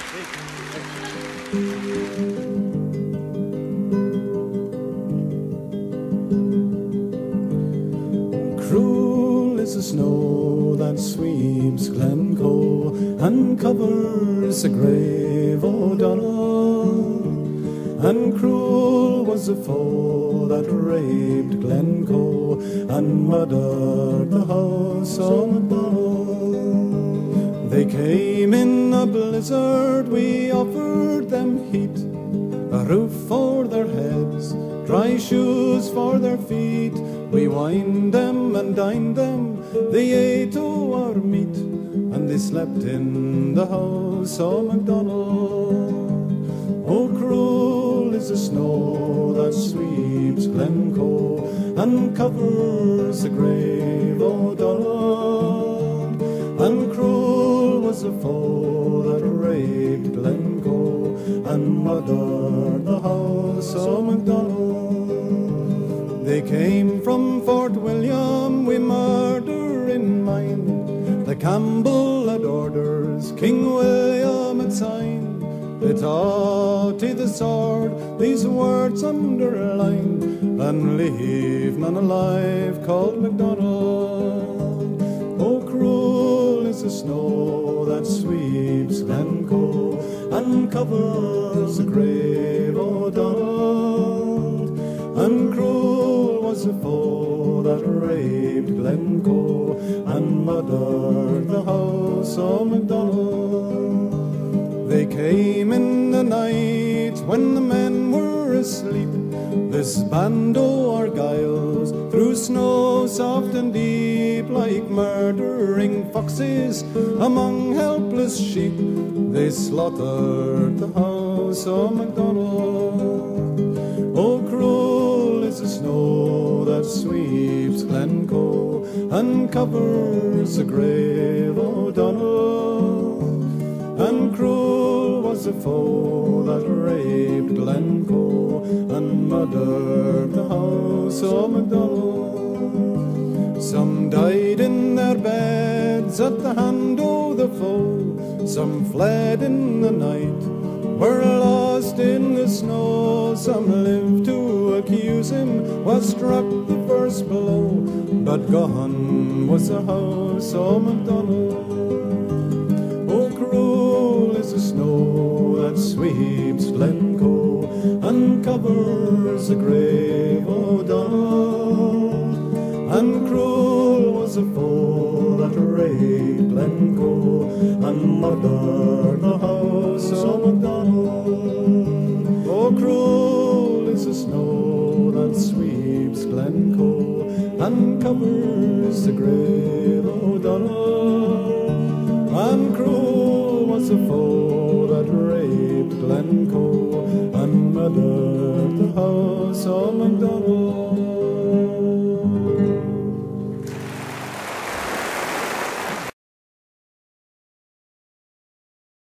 Cruel is the snow that sweeps Glencoe and covers the grave O'Donnell. And cruel was the foe that raped Glencoe and murdered the house of MacDonald. They came in a blizzard, we offered them heat, a roof for their heads, dry shoes for their feet. We wined them and dined them, they ate our meat, and they slept in the house of MacDonald. Oh, cruel is the snow that sweeps Glencoe and covers the grave O'Donnell. And cruel was the foe that raped Glencoe and murdered the house of MacDonald. They came from Fort William with murder in mind. The Campbell had orders, King William had signed. They taught to the sword these words underlined, and leave none alive called MacDonald. Oh, cruel is the snow that sweeps Glencoe and covers the grave O'Donnell. And cruel was the foe that raped Glencoe and murdered the house of MacDonald. They came in the night when the men were asleep, this band o' Argyles, through snow soft and deep, like murdering foxes among helpless sheep. They slaughtered the house of MacDonald. Oh, cruel is the snow that sweeps Glencoe and covers the grave O'Donnell. And cruel was the foe that raped Glencoe and murdered the house of MacDonald. Some died in their beds at the hand of the foe, some fled in the night, were lost in the snow. Some lived to accuse him, was struck the first blow, but gone was the house of MacDonald. Oh, cruel is the snow that sweeps Glencoe and covers the grave O'Donnell. And cruel was the foe that raped Glencoe and murdered the house of MacDonald. Oh, cruel is the snow that sweeps Glencoe and covers the grave O'Donnell. And cruel was the foe that raped Glencoe and murdered the house of MacDonald.